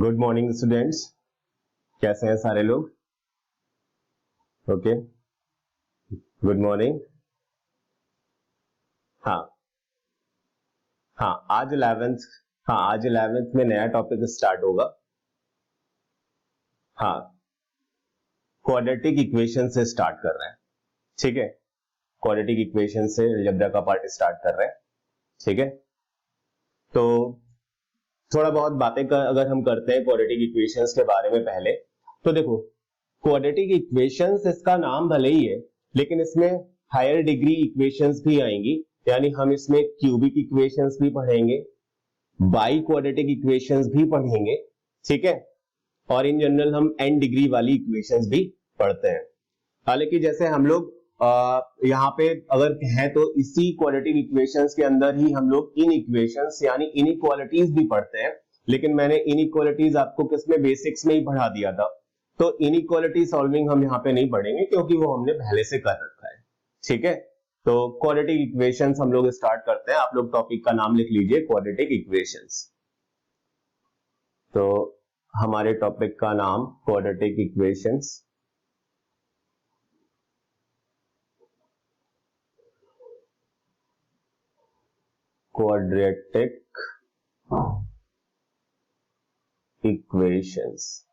Good morning students, कैसे हैं सारे लोग? Okay, good morning. हाँ हाँ, आज 11th में नया टॉपिक स्टार्ट होगा। हाँ, क्वाड्रेटिक इक्वेशन से स्टार्ट कर रहे हैं। ठीक है, क्वाड्रेटिक इक्वेशन से अलजेब्रा का पार्ट स्टार्ट कर रहे हैं। ठीक है, तो थोड़ा बहुत बातें अगर हम करते हैं क्वाड्रेटिक इक्वेशंस के बारे में पहले, तो देखो क्वाड्रेटिक इक्वेशंस इसका नाम भले ही है, लेकिन इसमें हायर डिग्री इक्वेशंस भी आएंगी, यानी हम इसमें क्यूबिक इक्वेशंस भी पढ़ेंगे, बाई क्वाड्रेटिक इक्वेशंस भी पढ़ेंगे। ठीक है, और इन जनरल हम एन डिग्री वाली इक्वेशंस भी पढ़ते हैं। हालांकि जैसे हम लोग यहाँ पे अगर कहें तो इसी क्वाड्रेटिक इक्वेशंस के अंदर ही हम लोग इन इक्वेशंस यानी इनइक्वालिटीज भी पढ़ते हैं, लेकिन मैंने इनइक्वालिटीज आपको किसमें बेसिक्स में ही पढ़ा दिया था, तो इनइक्वालिटी सॉल्विंग हम यहाँ पे नहीं पढ़ेंगे क्योंकि वो हमने पहले से कर रखा है। ठीक है, तो क्वाड्रेटिक इक्वेशंस हम लोग स्टार्ट करते हैं। आप लोग टॉपिक का नाम लिख लीजिए, क्वाड्रेटिक इक्वेशंस। तो हमारे टॉपिक का नाम quadratic equations. Quadratic equations,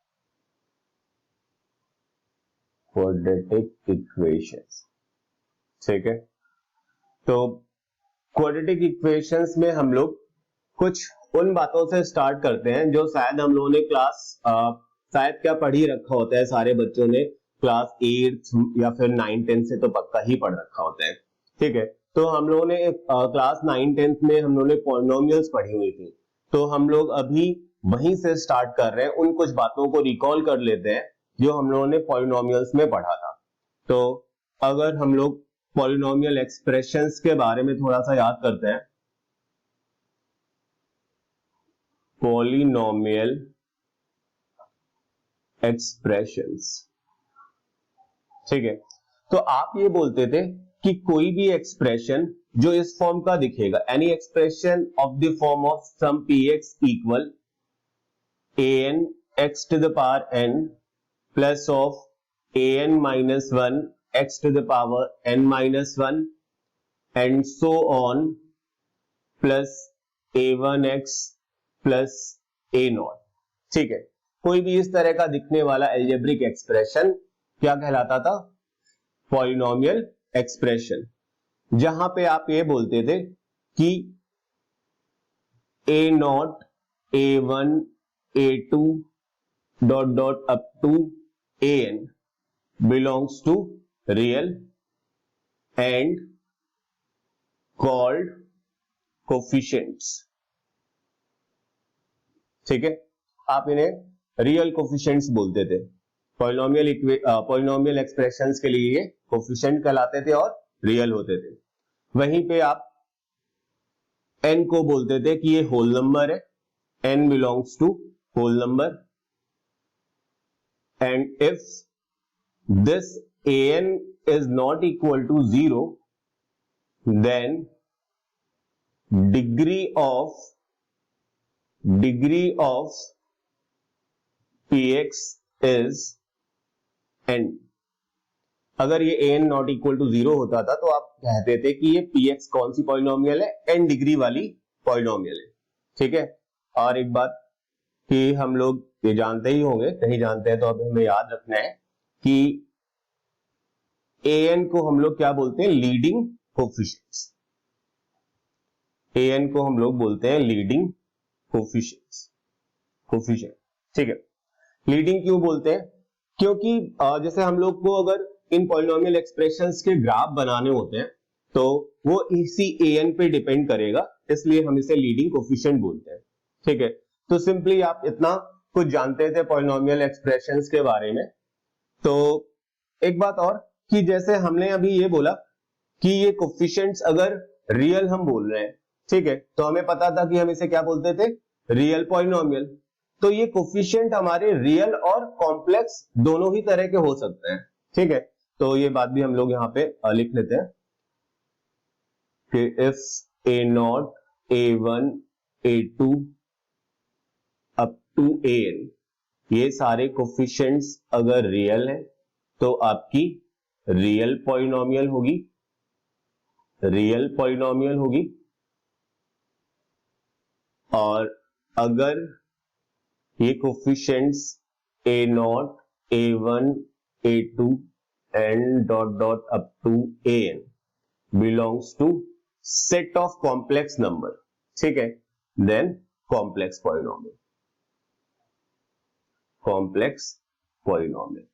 quadratic equations. ठीक है, तो क्वाड्रेटिक इक्वेशंस में हम लोग कुछ उन बातों से स्टार्ट करते हैं जो शायद हम लोगों ने शायद क्या पढ़ ही रखा होता है, सारे बच्चों ने क्लास 8 या फिर 9-10 से तो पक्का ही पढ़ रखा होता है। ठीक है, तो हम लोगों ने क्लास 9-10 में हम लोगों ने पॉलिनोमियल्स पढ़ी हुई थी, तो हम लोग अभी वहीं से स्टार्ट कर रहे हैं, उन कुछ बातों को रिकॉल कर लेते हैं जो हम लोगों ने पॉलिनोमियल्स में पढ़ा था। तो अगर हम लोग पॉलिनोमियल एक्सप्रेशंस के बारे में थोड़ा सा याद करते हैं, पॉलिनोमियल एक्सप्रेशंस। ठीक है, तो आप ये बोलते थे कि कोई भी एक्सप्रेशन जो इस फॉर्म का दिखेगा, any expression of the form of some px equal an x to the power n plus of an minus 1 x to the power n minus 1 and so on plus a1x plus a0। ठीक है, कोई भी इस तरह का दिखने वाला algebraic expression क्या कहलाता था? Polynomial expression. जहां पे आप ये बोलते थे कि a0 a1 a2 dot dot up to an belongs to real and called coefficients. ठीक है, आप इन्हें रियल कोफिशिएंट्स बोलते थे। पॉलिनोमियल एक्सप्रेशंस के लिए ये कोफिशिएंट कहलाते थे और रियल होते थे। वहीं पे आप n को बोलते थे कि ये होल नंबर है, n belongs to whole number, and if this an is not equal to 0 then degree of px is n। अगर ये an नॉट इक्वल टू 0 होता था तो आप कहते थे कि ये px कौन सी पॉलिनोमियल है? n डिग्री वाली पॉलिनोमियल है। ठीक है, और एक बात कि हम लोग ये जानते ही होंगे, नहीं जानते हैं तो अब हमें याद रखना है कि an को हम लोग क्या बोलते हैं? Leading coefficients. an को हम लोग बोलते हैं लीडिंग कोफिशिएंट। ठीक है, लीडिंग क्यों बोलते हैं? क्योंकि जैसे हम लोग को अगर इन पॉलिनोमियल एक्सप्रेशंस के ग्राफ बनाने होते हैं तो वो इसी an पे डिपेंड करेगा, इसलिए हम इसे लीडिंग कोफिशिएंट बोलते हैं। ठीक है, तो सिंपली आप इतना कुछ जानते थे पॉलिनोमियल एक्सप्रेशंस के बारे में। तो एक बात और कि जैसे हमने अभी ये बोला कि ये कोफिशिएंट्स अगर रियल हम बोल रहे हैं, ठीक है, तो हमें पता था कि हम इसे क्या बोलते थे? Real polynomial. तो ये कोफिशिएंट हमारे रियल और कॉम्प्लेक्स दोनों ही तरह के हो सकते हैं। ठीक है, तो ये बात भी हम लोग यहाँ पे लिख लेते हैं कि if a0 a1 a2 up to an, ये सारे कोफिशिएंट्स अगर रियल है तो आपकी रियल पॉलिनोमियल होगी, रियल पॉलिनोमियल होगी। और अगर ये coefficients a0, a1, a2 and dot dot up to an belongs to set of complex number, ठीक है, then complex polynomial, complex polynomial,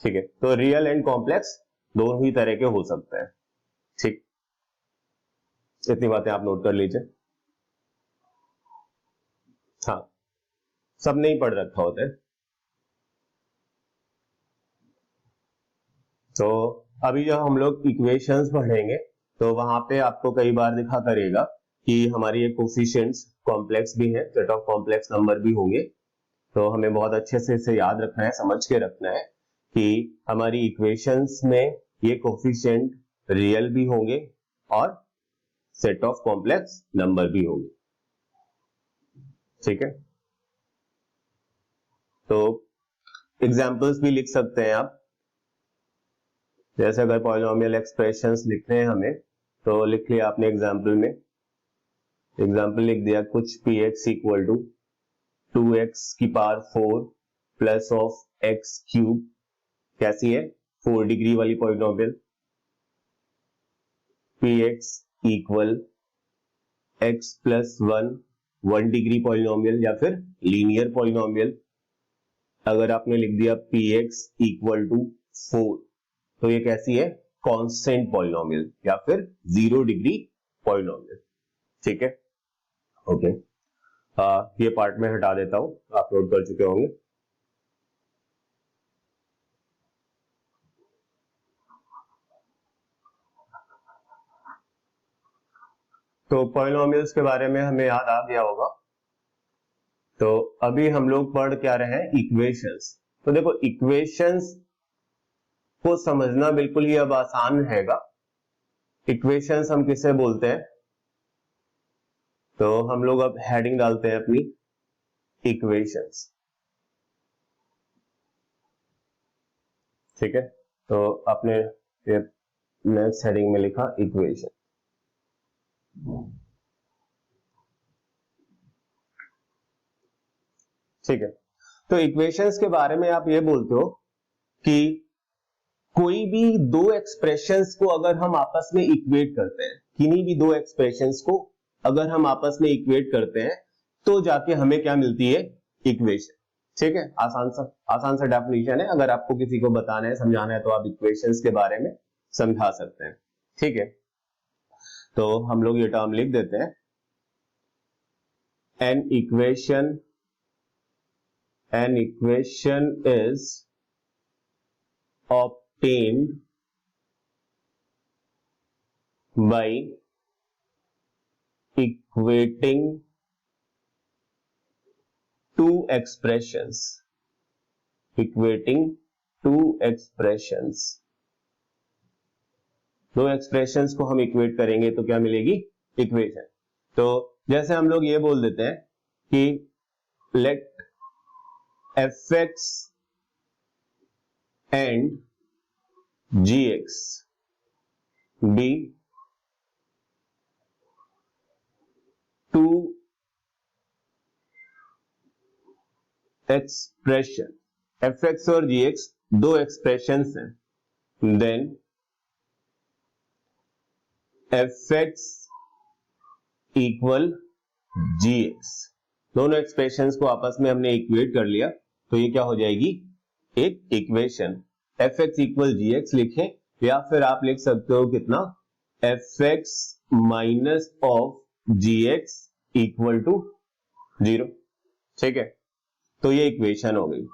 ठीक है। तो रियल एंड कॉम्प्लेक्स दोनों ही तरह के हो सकते हैं, ठीक। इतनी बातें आप नोट कर लीजिए। हाँ, सब नहीं पढ़ रखा होता है। तो अभी जब हम लोग इक्वेशंस पढ़ेंगे तो वहां पे आपको कई बार दिखा करेगा कि हमारी ये कोफिशिएंट्स कॉम्प्लेक्स भी है, सेट ऑफ कॉम्प्लेक्स नंबर भी होंगे। तो हमें बहुत अच्छे से इसे याद रखना है, समझ के रखना है कि हमारी इक्वेशंस में ये कोफिशिएंट रियल भी होंगे और सेट ऑफ कॉम्प्लेक्स नंबर भी होंगे, ठीक है। तो एग्जांपल्स भी लिख सकते हैं आप, जैसे अगर पॉलिनोमियल एक्सप्रेशंस लिखने हैं हमें तो लिख लिया आपने एग्जांपल में, एग्जांपल लिख दिया कुछ px इक्वल टू 2x की power 4 plus of x cube, कैसी है 4 डिग्री वाली polynomial. px equal x plus 1 degree polynomial या फिर लीनियर पॉलिनोमियल। अगर आपने लिख दिया px इक्वल टू 4 तो ये कैसी है कांस्टेंट पॉलिनोमियल या फिर 0 डिग्री पॉलिनोमियल, ठीक है। ओके, ये पार्ट में हटा देता हूं, आप नोट कर चुके होंगे। तो पॉलिनोमियल्स के बारे में हमें याद आ गया होगा। तो अभी हम लोग पढ़ क्या रहे हैं, इक्वेशंस। तो देखो इक्वेशंस को समझना बिल्कुल ही अब आसान हैगा। इक्वेशंस हम किसे बोलते हैं, तो हम लोग अब हेडिंग डालते हैं अपनी इक्वेशंस, ठीक है। तो आपने नेक्स्ट हेडिंग में लिखा इक्वेशन, ठीक है। तो इक्वेशंस के बारे में आप ये बोलते हो कि कोई भी दो एक्सप्रेशंस को अगर हम आपस में इक्वेट करते हैं, किन्हीं भी दो एक्सप्रेशंस को अगर हम आपस में इक्वेट करते हैं तो जाके हमें क्या मिलती है, इक्वेशन, ठीक है। आसान सा डेफिनेशन है। अगर आपको किसी को बताना है, समझाना है तो आप इक्वेशंस के बारे में समझा सकते हैं, ठीक है। तो हम लोग ये टर्म लिख देते हैं, an equation is obtained by equating two expressions, दो एक्सप्रेशंस को हम इक्वेट करेंगे तो क्या मिलेगी, इक्वेशन। तो जैसे हम लोग ये बोल देते हैं कि let fx and gx be two expression, fx और gx दो एक्सप्रेशंस हैं, देन fx इक्वल gx, दोनों एक्सप्रेशंस को आपस में हमने इक्वेट कर लिया तो ये क्या हो जाएगी, एक इक्वेशन। fx इक्वल gx लिखें या फिर आप लिख सकते हो कितना, fx minus of gx equal to 0, ठीक है। तो ये इक्वेशन हो गई।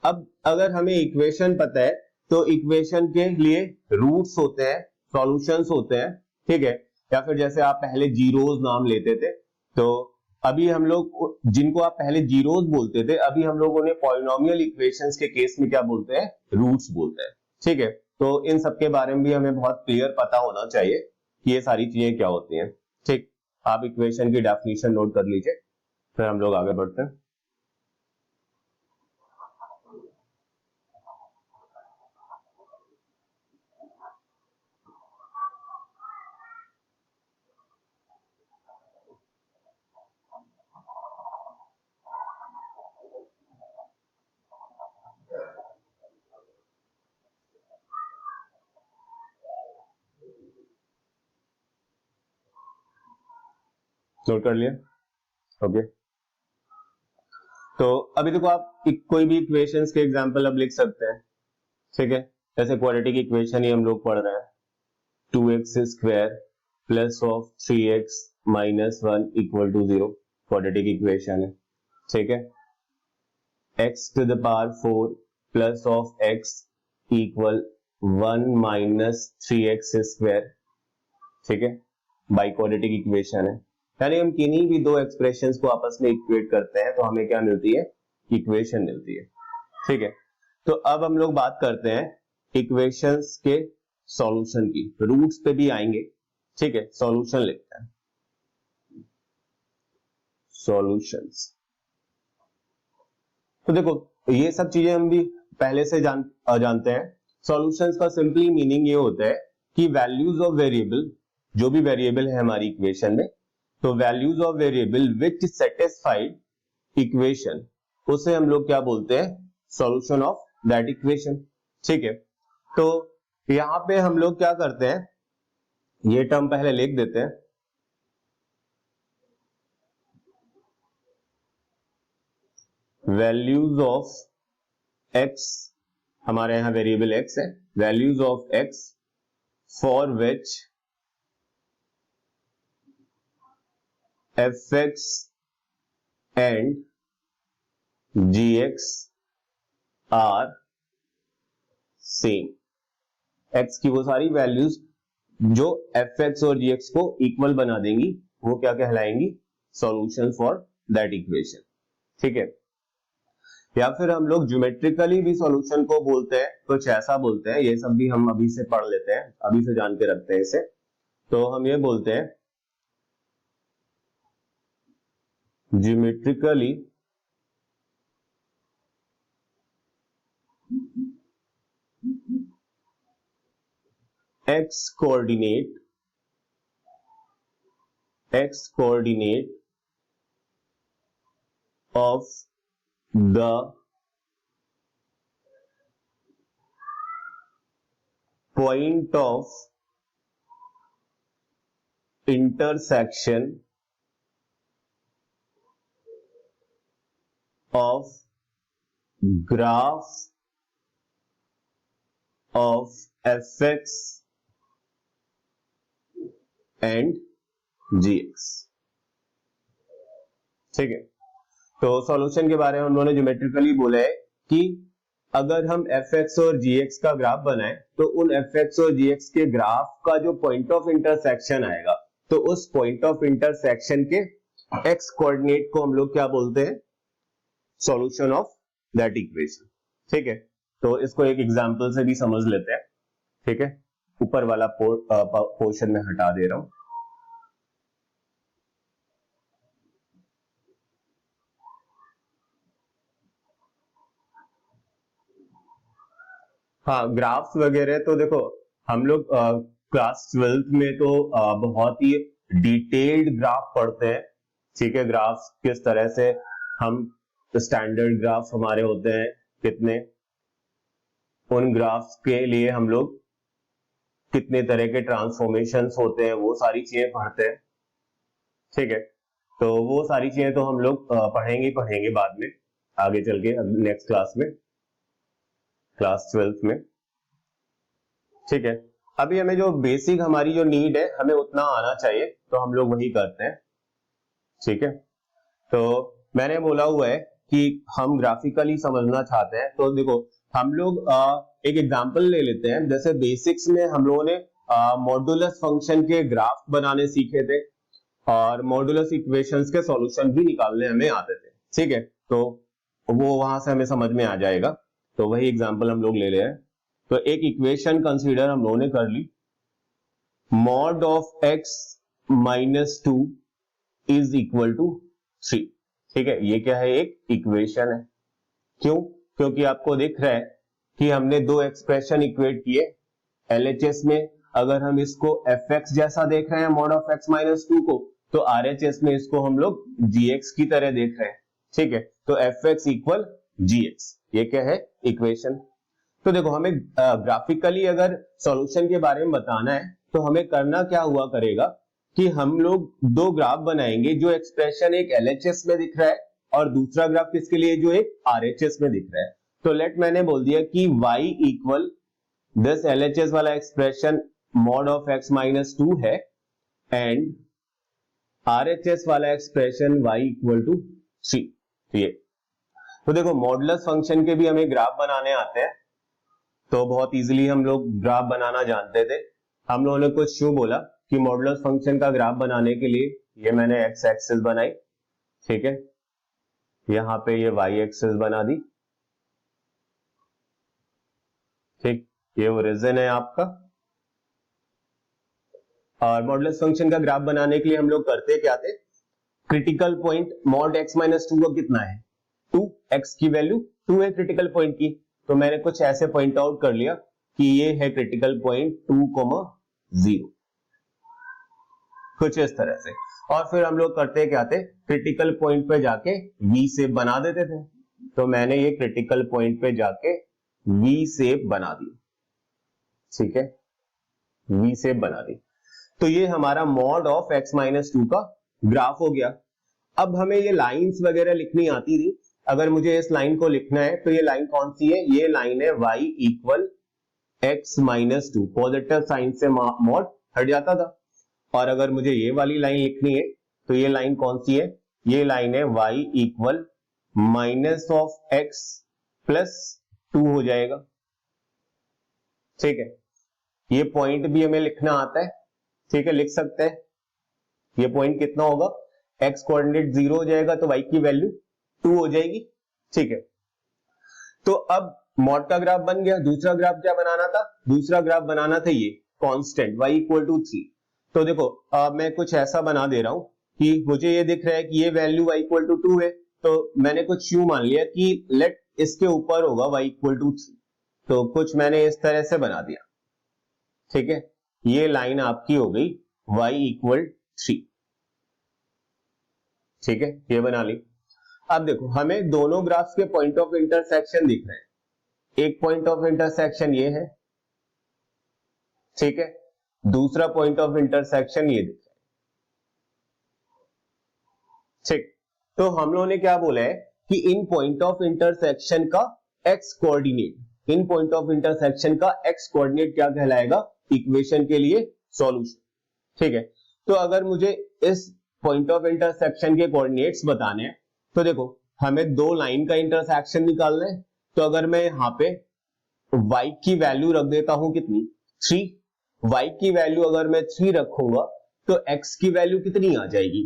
अब अगर हमें इक्वेशन पता है तो इक्वेशन के लिए रूट्स होते हैं, सॉल्यूशंस होते हैं, ठीक है। या फिर जैसे आप पहले जीरोस नाम लेते थे, तो अभी हम लोग जिनको आप पहले जीरोस बोलते थे, अभी हम लोग उन्हें पॉलिनोमियल इक्वेशंस के केस में क्या बोलते हैं, रूट्स बोलते हैं, ठीक है। तो इन सब के बारे में भी हमें बहुत क्लियर पता होना चाहिए कि ये सारी चीजें क्या होती हैं, ठीक। आप इक्वेशन की डेफिनेशन नोट कर लीजिए, फिर हम लोग आगे बढ़ते हैं। नोट कर लिया? ओके। तो अभी देखो आप कोई भी इक्वेशंस के एग्जांपल अब लिख सकते हैं, ठीक है? जैसे क्वाड्रेटिक इक्वेशन ही हम लोग पढ़ रहे हैं, 2x square plus of 3x minus 1 equal to 0 quadratic equation है, ठीक है? x to the power 4 plus of x equal 1 minus 3x square, ठीक है? बाई क्वाड्रेटिक इक्वेशन है, यानी हम किन्हीं भी दो एक्सप्रेशंस को आपस में इक्वेट करते हैं तो हमें क्या मिलती है? इक्वेशन मिलती है, ठीक है? तो अब हम लोग बात करते हैं इक्वेशंस के सॉल्यूशन की, रूट्स पे भी आएंगे, ठीक है? सॉल्यूशन लिखते हैं, सॉल्यूशंस। तो देखो ये सब चीजें हम भी पहले से जानते हैं। सॉल्यूशंस का सिंपली मीनिंग ये होता है कि वैल्यूज ऑफ वेरिएबल, जो भी वेरिएबल है हमारी इक्वेशन में, तो values of variable which satisfied equation, उसे हम लोग क्या बोलते हैं? सॉल्यूशन ऑफ दैट इक्वेशन, ठीक है? तो यहां पे हम लोग क्या करते हैं, ये टर्म पहले लिख देते हैं, वैल्यूज ऑफ एक्स, हमारे यहां वेरिएबल एक्स है, values of X for which F X and G X are same. X की वो सारी वैल्यूज जो एफ एक्स और जी एक्स को इक्वल बना देंगी वो क्या कहलाएंगी? सॉल्यूशन फॉर दैट इक्वेशन, ठीक है? या फिर हम लोग ज्योमेट्रिकली भी सॉल्यूशन को बोलते हैं, कुछ ऐसा बोलते हैं, ये सब भी हम अभी से पढ़ लेते हैं, अभी से जान के रखते हैं इसे। तो हम ये बोलते हैं geometrically x coordinate of the point of intersection of graph of fx and gx, ठीक है? तो सॉल्यूशन के बारे में उन्होंने ज्योमेट्रिकली बोला है कि अगर हम fx और gx का ग्राफ बनाएं तो उन fx और gx के ग्राफ का जो पॉइंट ऑफ इंटरसेक्शन आएगा, तो उस पॉइंट ऑफ इंटरसेक्शन के x कोऑर्डिनेट को हम लोग क्या बोलते हैं? सॉल्यूशन ऑफ दैट इक्वेशन, ठीक है? तो इसको एक एग्जांपल से भी समझ लेते हैं, ठीक है? ऊपर वाला पोर्शन में हटा दे रहा हूं। हाँ, ग्राफ्स वगैरह तो देखो हम लोग क्लास 12th में तो बहुत ही डिटेल्ड ग्राफ पढ़ते हैं, ठीक है? ग्राफ्स किस तरह से हम, स्टैंडर्ड ग्राफ्स हमारे होते हैं कितने, उन ग्राफ्स के लिए हम लोग कितने तरह के ट्रांसफॉर्मेशंस होते हैं, वो सारी चीजें पढ़ते हैं, ठीक है? तो वो सारी चीजें तो हम लोग पढ़ेंगे बाद में आगे चल के नेक्स्ट क्लास में, क्लास 12th में, ठीक है? अभी हमें जो बेसिक हमारी जो नीड है हमें उतना आना चाहिए, तो हम लोग वही करते हैं, ठीक है? तो मैंने बोला हुआ है कि हम ग्राफिकली समझना चाहते हैं, तो देखो हम लोग एक एग्जांपल ले लेते हैं। जैसे बेसिक्स में हम लोगों ने मॉडुलस फंक्शन के ग्राफ बनाने सीखे थे और मॉडुलस इक्वेशंस के सॉल्यूशन भी निकालने हमें आते थे, ठीक है? तो वो वहां से हमें समझ में आ जाएगा, तो वही एग्जांपल हम लोग ले रहे हैं। तो एक इक्वेशन कंसीडर हम लोगों ने कर ली, mod of x minus 2 is equal to 3, ठीक है? ये क्या है? एक इक्वेशन है। क्यों? क्योंकि आपको दिख रहा है कि हमने दो एक्सप्रेशन इक्वेट किए। LHS में अगर हम इसको fx जैसा देख रहे हैं मॉड ऑफ x माइनस 2 को, तो RHS में इसको हम लोग gx की तरह देख रहे हैं, ठीक है? तो fx इक्वल gx, ये क्या है? इक्वेशन। तो देखो हमें ग्राफिकली अगर सॉल्यूशन के बारे में बताना है तो हमें करना क्या हुआ करेगा कि हम लोग दो ग्राफ बनाएंगे, जो एक्सप्रेशन एक LHS में दिख रहा है और दूसरा ग्राफ किसके लिए, जो एक RHS में दिख रहा है। तो लेट मैंने बोल दिया कि y इक्वल दिस LHS वाला expression mod of x minus 2 है एंड RHS वाला एक्सप्रेशन y इक्वल टू 3। ये तो देखो मॉडुलस फंक्शन के भी हमें ग्राफ बनाने आते हैं, तो बहुत इजीली हम लोग ग्राफ बनाना जानते थे। हम लोगों ने कुछ यूं बोला कि मॉडुलस फंक्शन का ग्राफ बनाने के लिए ये मैंने x एक्सिस बनाई, ठीक है, यहां पे ये y एक्सिस बना दी, ठीक, ये ओरिजिन है आपका। और मॉडुलस फंक्शन का ग्राफ बनाने के लिए हम लोग करते क्या थे, critical point mod x minus 2 का कितना है 2, x की वैल्यू 2 है क्रिटिकल पॉइंट की, तो मैंने कुछ ऐसे पॉइंट आउट कर लिया कि ये है क्रिटिकल पॉइंट 2,0, कुछ इस तरह से। और फिर हम लोग करते क्या थे, क्रिटिकल पॉइंट पे जाके V शेप बना देते थे, तो मैंने ये क्रिटिकल पॉइंट पे जाके V शेप बना दी, ठीक है, V शेप बना दी। तो ये हमारा मॉड ऑफ x माइनस 2 का ग्राफ हो गया। अब हमें ये लाइंस वगैरह लिखनी आती थी, अगर मुझे इस लाइन को लिखना है तो ये लाइन कौन सी है, ये लाइन है y equal x minus 2, positive sign से मॉड हट जाता था। और अगर मुझे ये वाली लाइन लिखनी है तो ये लाइन कौन सी है, ये लाइन है y equal minus of x plus 2 हो जाएगा, ठीक है। ये पॉइंट भी हमें लिखना आता है, ठीक है, लिख सकते हैं। ये पॉइंट कितना होगा, x कोऑर्डिनेट 0 हो जाएगा तो y की वैल्यू 2 हो जाएगी, ठीक है। तो अब मॉड का ग्राफ बन गया। दूसरा ग्राफ क्या बनाना था, दूसरा ग्राफ बनाना था ये कांस्टेंट y इक्वल टू 3। तो देखो मैं कुछ ऐसा बना दे रहा हूं कि मुझे ये दिख रहा है कि ये वैल्यू y इक्वल टू 2 है, तो मैंने कुछ यूं मान लिया कि लेट इसके ऊपर होगा y इक्वल टू 3, तो कुछ मैंने इस तरह से बना दिया, ठीक है। ये लाइन आपकी हो गई y इक्वल 3, ठीक है, ये बना ली। अब देखो हमें दोनों ग्राफ्स के पॉइंट ऑफ इंटरसेक्शन दिख रहे हैं। एक पॉइंट ऑफ इंटरसेक्शन ये है, ठीक है, दूसरा पॉइंट ऑफ इंटरसेक्शन ये दिख रहा है, ठीक। तो हम लोगों ने क्या बोला है कि इन पॉइंट ऑफ इंटरसेक्शन का x coordinate, in point of intersection का x कोऑर्डिनेट क्या कहलाएगा, इक्वेशन के लिए सॉल्यूशन, ठीक है। तो अगर मुझे इस पॉइंट ऑफ इंटरसेक्शन के कोऑर्डिनेट्स बताने हैं तो देखो हमें दो लाइन का इंटरसेक्शन निकालना है। तो अगर मैं यहां पे y की वैल्यू रख देता हूं कितनी 3, y की वैल्यू अगर मैं 3 रखूंगा तो x की वैल्यू कितनी आ जाएगी,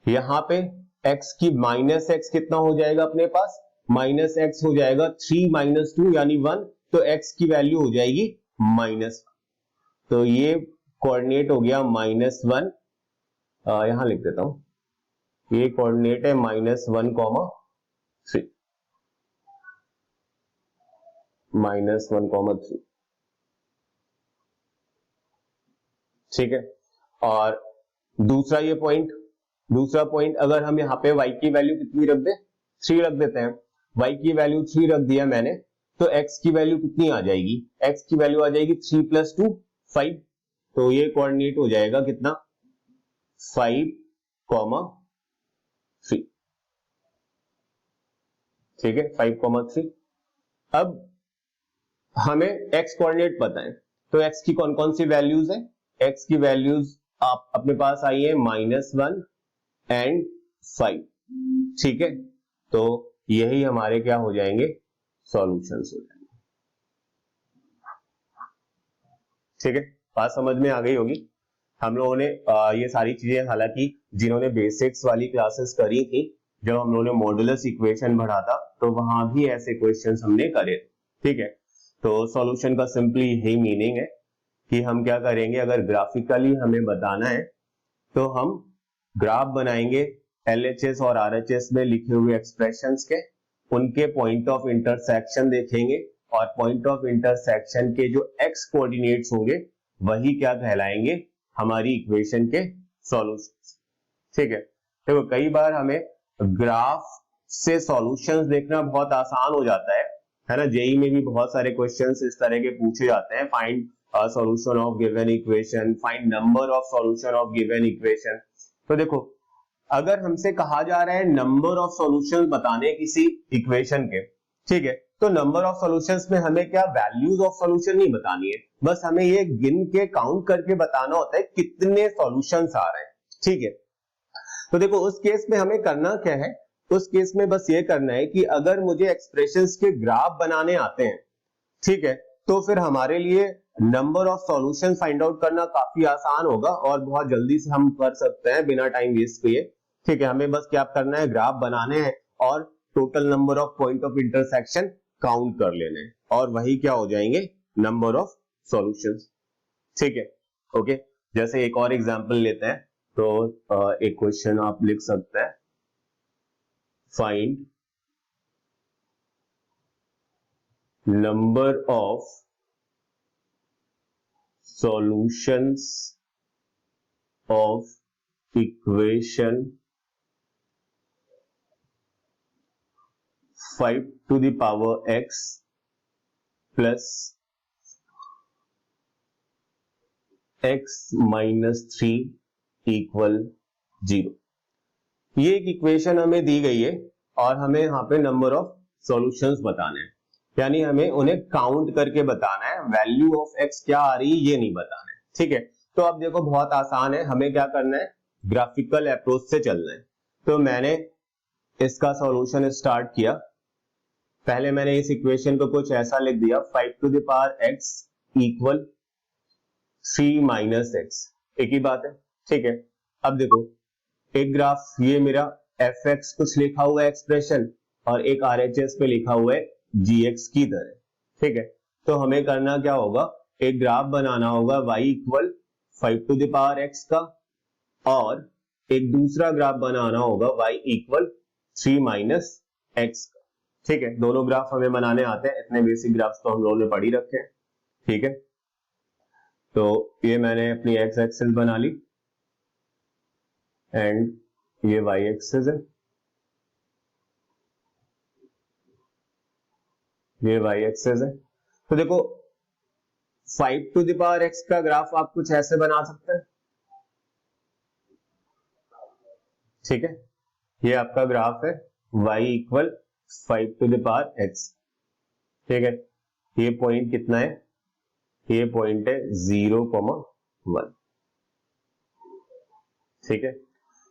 यहां पे x की माइनस x कितना हो जाएगा अपने पास, माइनस x हो जाएगा 3 माइनस 2 यानी 1, तो x की वैल्यू हो जाएगी -1। तो ये कोऑर्डिनेट हो गया -1, यहां लिख देता हूं, ये कोऑर्डिनेट है -1, -1, 3, ठीक है। और दूसरा ये पॉइंट, दूसरा पॉइंट अगर हम यहाँ पे y की वैल्यू कितनी रख दे, 3 रख देते हैं, y की वैल्यू 3 रख दिया मैंने, तो x की वैल्यू कितनी आ जाएगी, x की वैल्यू आ जाएगी 3 + 2 5, तो ये कोऑर्डिनेट हो जाएगा कितना 5, 3, ठीक है, 5, 3। अब हमें x कोऑर्डिनेट पता है, तो x की कौन कौन सी वैल्यूज है, x की वैल्यूज आप अपने पास आई है -1 एंड 5, ठीक है। तो यही हमारे क्या हो जाएंगे, सॉल्यूशंस हो जाएंगे, ठीक है। बात समझ में आ गई होगी। हम लोगों ने ये सारी चीजें, हालांकि जिन्होंने बेसिक्स वाली क्लासेस करी थी, जब हम लोगों ने मॉडुलस इक्वेशन पढ़ा था, तो वहां भी ऐसे क्वेश्चंस हमने करे, ठीक है। तो सॉल्यूशन का सिंपली यही मीनिंग है कि हम क्या करेंगे, अगर ग्राफिकली हमें बताना है तो हम ग्राफ बनाएंगे LHS और RHS में लिखे हुए एक्सप्रेशंस के, उनके पॉइंट ऑफ इंटरसेक्शन देखेंगे और पॉइंट ऑफ इंटरसेक्शन के जो x कोऑर्डिनेट्स होंगे वही क्या कहलाएंगे, हमारी इक्वेशन के सॉल्यूशंस, ठीक है। देखो कई बार हमें ग्राफ से सॉल्यूशंस देखना बहुत आसान हो जाता है ना, जेई में भी बहुत सारे क्वेश्चंस इस तरह के पूछे जाते हैं, find solution of given equation, find number of solution of given equation. तो देखो अगर हमसे कहा जा रहा है नंबर ऑफ सॉल्यूशंस बताने किसी इक्वेशन के, ठीक है, तो नंबर ऑफ सॉल्यूशंस में हमें क्या वैल्यूज ऑफ सॉल्यूशन नहीं बतानी है, बस हमें ये गिन के काउंट करके बताना होता है कितने सॉल्यूशंस आ रहे हैं, ठीक है। तो देखो उस केस में हमें करना क्या है, उस केस में बस ये करना है कि अगर मुझे एक्सप्रेशंस के ग्राफ बनाने आते हैं, ठीक है, तो फिर हमारे लिए number of solution find out करना काफी आसान होगा और बहुत जल्दी से हम कर सकते हैं बिना टाइम वेस्ट किए, ठीक है। हमें बस क्या करना है, ग्राफ बनाने हैं और total number of point of intersection count कर लेने हैं और वही क्या हो जाएंगे, नंबर ऑफ सॉल्यूशंस, ठीक है। ओके, जैसे एक और एग्जांपल लेते हैं, तो एक क्वेश्चन आप लिख सकते हैं, find number of solutions of equation 5 to the power x plus x minus 3 equal 0। ये एक इक्वेशन हमें दी गई है और हमें यहाँ पे नंबर ऑफ सॉल्यूशंस बताने हैं, यानी हमें उन्हें काउंट करके बताना है, वैल्यू ऑफ एक्स क्या आ रही है ये नहीं बताना है, ठीक है। तो अब देखो बहुत आसान है, हमें क्या करना है, ग्राफिकल अप्रोच से चलना है। तो मैंने इसका सॉल्यूशन स्टार्ट किया, पहले मैंने इस इक्वेशन को कुछ ऐसा लिख दिया, 5 to the power x equal 3 minus X, एक ही बात है, ठीक है। अब देखो एक ग्राफ, ये मेरा fx कुछ लिखा हुआ है एक्सप्रेशन और एक RHS पे लिखा हुआ है gx की तरह, ठीक है। तो हमें करना क्या होगा, एक ग्राफ बनाना होगा y equal 5 to the power x का और एक दूसरा ग्राफ बनाना होगा y इक्वल 3 माइनस एक्स का, ठीक है। दोनों ग्राफ हमें बनाने आते हैं, इतने बेसिक ग्राफ्स तो हम लोगों ने पढ़ ही रखे हैं, ठीक है। तो ये मैंने अपनी x एक्सिस बना ली एंड ये y एक्सिस है, ये y एक्सिस है। तो देखो 5 टू द पावर x का ग्राफ आप कुछ ऐसे बना सकते हैं, ठीक है। ये आपका ग्राफ है y equal 5 to the power x, ठीक है। ये पॉइंट कितना है, ये पॉइंट है 0,1, ठीक है।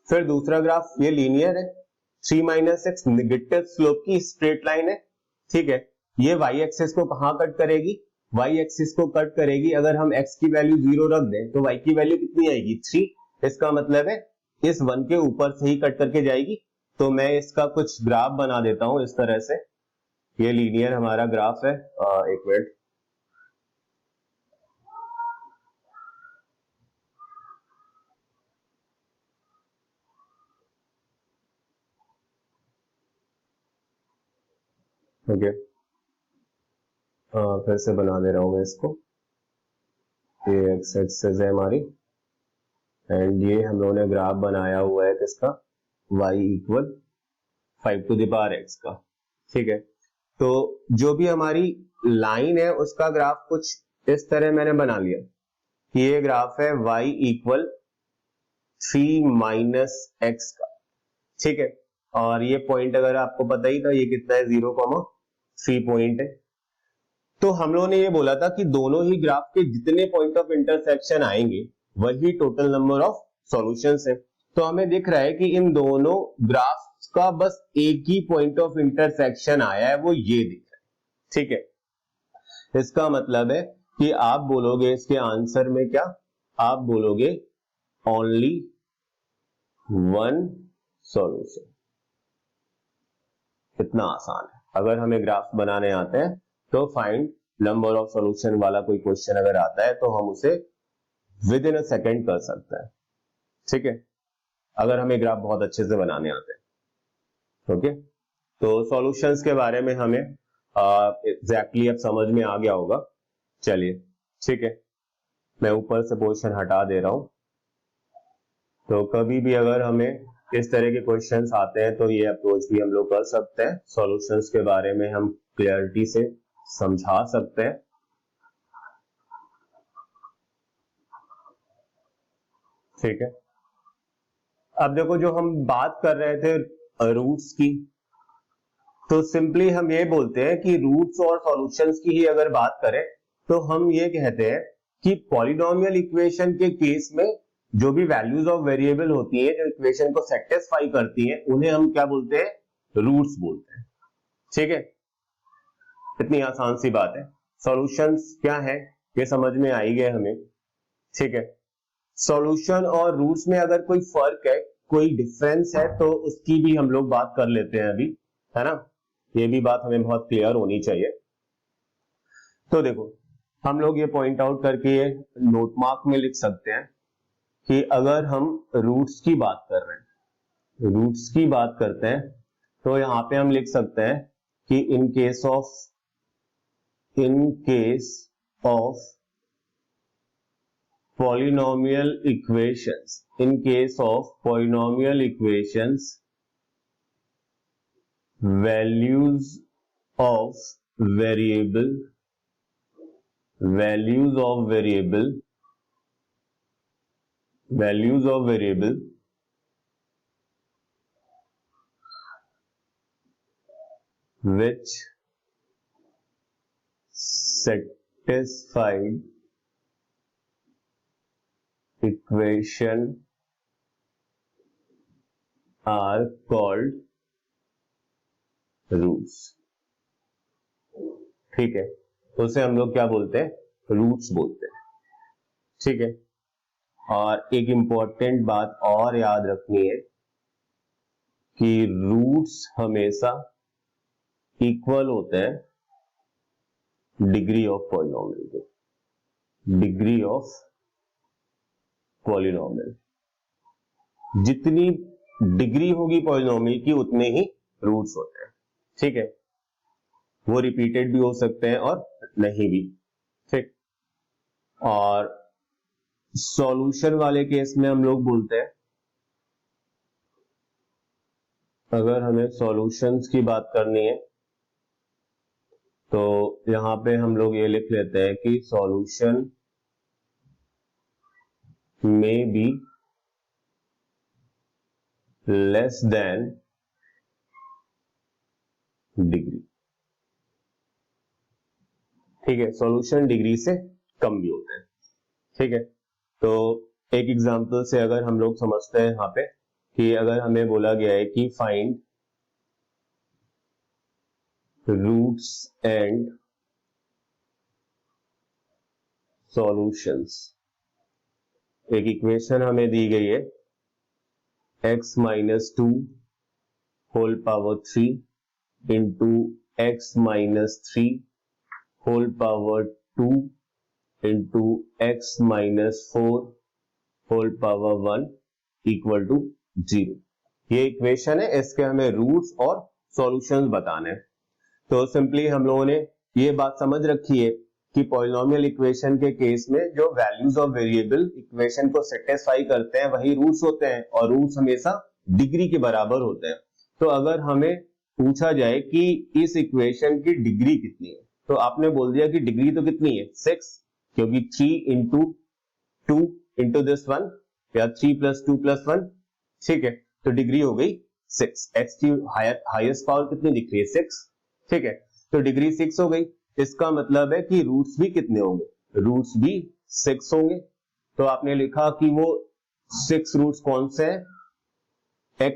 फिर दूसरा ग्राफ ये लीनियर है, 3 माइनस एक्स नेगेटिव स्लोप की स्ट्रेट लाइन है, ठीक है। ये y एक्सिस को कहां कट करेगी, y एक्सिस को कट करेगी, अगर हम x की वैल्यू 0 रख दें तो y की वैल्यू कितनी आएगी, 3। इसका मतलब है इस 1 के ऊपर से ही कट करके जाएगी। तो मैं इसका कुछ ग्राफ बना देता हूं इस तरह से, ये लीनियर हमारा ग्राफ है, एक मिनट, ओके, फिर से बना दे रहा हूं मैं इसको, ये एक्स एक्सिस है हमारी एंड ये हम लोगों ने ग्राफ बनाया हुआ है किसका, y equal 5 to the power x का, ठीक है। तो जो भी हमारी लाइन है उसका ग्राफ कुछ इस तरह मैंने बना लिया, ये ग्राफ है y इक्वल 3 माइनस एक्स का, ठीक है। और ये पॉइंट अगर आपको पता ही था ये कितना है, 0,3 पॉइंट है। तो हम लोगों ने ये बोला था कि दोनों ही ग्राफ के जितने पॉइंट ऑफ इंटरसेक्शन आएंगे वही टोटल नंबर ऑफ सॉल्यूशंस है। तो हमें दिख रहा है कि इन दोनों ग्राफ्स का बस एक ही पॉइंट ऑफ इंटरसेक्शन आया है, वो ये दिख रहा है, ठीक है। इसका मतलब है कि आप बोलोगे इसके आंसर में क्या, आप बोलोगे ओनली वन सॉल्यूशन। कितना आसान है, अगर हमें ग्राफ बनाने आते हैं तो फाइंड नंबर ऑफ सॉल्यूशन वाला कोई क्वेश्चन अगर आता है तो हम उसे विद इन अ सेकेंड कर सकते हैं, ठीक है, अगर हमें ग्राफ बहुत अच्छे से बनाने आते हैं। ओके, तो सॉल्यूशंस के बारे में हमें एग्जैक्टली अब समझ में आ गया होगा। चलिए ठीक है, मैं ऊपर से पोर्शन हटा दे रहा हूं। तो कभी भी अगर हमें इस तरह के क्वेश्चंस आते हैं तो ये अप्रोच भी हम लोग कर सकते हैं, सॉल्यूशंस के बारे में हम क्लियरिटी से समझा सकते हैं। ठीक है। अब देखो जो हम बात कर रहे थे रूट्स की, तो सिंपली हम ये बोलते हैं कि रूट्स और सॉल्यूशंस की ही अगर बात करें तो हम ये कहते हैं कि पॉलिनोमियल इक्वेशन के केस में जो भी वैल्यूज ऑफ वेरिएबल होती है, जो इक्वेशन को सेटिस्फाई करती है, उन्हें हम क्या बोलते हैं? रूट्स बोलते हैं। ठीक है, इतनी आसान सी बात है। सॉल्यूशंस क्या है ये समझ में आ ही गए हमें। ठीक है, सॉल्यूशन और रूट्स में अगर कोई फर्क है, कोई डिफरेंस है, तो उसकी भी हम लोग बात कर लेते हैं अभी, है ना। ये भी बात हमें बहुत क्लियर होनी चाहिए। तो देखो, हम लोग ये पॉइंट आउट करके ये नोट मार्क में लिख सकते हैं कि अगर हम रूट्स की बात कर रहे हैं, रूट्स की बात करते हैं, तो यहां पे हम लिख सकते हैं कि in case of polynomial equations, in case of polynomial equations, values of variable which satisfied equation are called roots. ठीक है, तो उसे हम लोग क्या बोलते हैं? रूट्स बोलते हैं। ठीक है, और एक इंपॉर्टेंट बात और याद रखनी है कि रूट्स हमेशा इक्वल होते हैं डिग्री ऑफ पॉलिनोमियल के, डिग्री ऑफ पॉलिनोमियल। जितनी डिग्री होगी पॉलिनोमियल की, उतने ही रूट्स होते हैं। ठीक है, वो रिपीटेड भी हो सकते हैं और नहीं भी। ठीक, और सॉल्यूशन वाले केस में हम लोग बोलते हैं, अगर हमें सॉल्यूशंस की बात करनी है तो यहां पे हम लोग ये लिख लेते हैं कि सॉल्यूशन में बी लेस देन डिग्री। ठीक है, सॉल्यूशन डिग्री से कम भी होते हैं। ठीक है, तो एक एग्जांपल से अगर हम लोग समझते हैं यहां पे कि अगर हमें बोला गया है कि फाइंड रूट्स एंड सॉल्यूशंस, एक इक्वेशन हमें दी गई है x minus 2 whole power 3 into X minus 3 whole power 2 into X minus 4 whole power 1 equal to 0। ये इक्वेशन है, इसके हमें रूट्स और सॉल्यूशंस बताने हैं। तो सिंपली हम लोगों ने ये बात समझ रखी है कि पॉलिनोमियल इक्वेशन के केस में जो वैल्यूज ऑफ वेरिएबल इक्वेशन को सेटिस्फाई करते हैं वही रूट्स होते हैं, और रूट्स हमेशा डिग्री के बराबर होते हैं। तो अगर हमें पूछा जाए कि इस इक्वेशन की डिग्री कितनी है, तो आपने बोल दिया कि डिग्री तो कितनी है? 6, क्योंकि 3 इंटू 2 इंटू दिस वन, या 3 प्लस 2 प्लस 1। ठीक है, तो डिग्री हो गई 6। एक्स की हाईएस्ट पावर कितनी दिख रही है? 6। ठीक है, तो डिग्री 6 हो गई। इसका मतलब है कि रूट्स भी कितने होंगे? रूट्स भी 6 होंगे। तो आपने लिखा कि वो 6 रूट्स कौन से हैं? x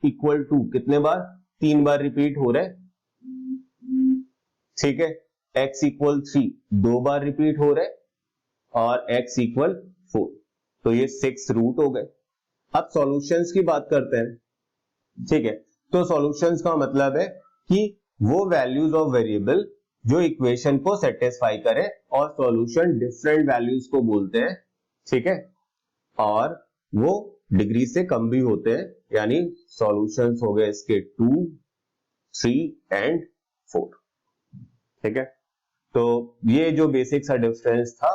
इक्वल टू कितने बार? 3 बार रिपीट हो रहे। ठीक है, x इक्वल 3 2 बार रिपीट हो रहे, और x इक्वल 4, तो ये 6 रूट हो गए। अब सॉल्यूशंस की बात करते हैं। ठीक है, तो सॉल्यूशंस का मतलब है कि वो वैल्यूज ऑफ वेरिएबल जो इक्वेशन को सेटिस्फाई करे, और सॉल्यूशन डिफरेंट वैल्यूज को बोलते हैं। ठीक है, और वो डिग्री से कम भी होते हैं, यानी सॉल्यूशंस हो गए इसके 2, 3 एंड 4। ठीक है, तो ये जो बेसिक सा डिफरेंस था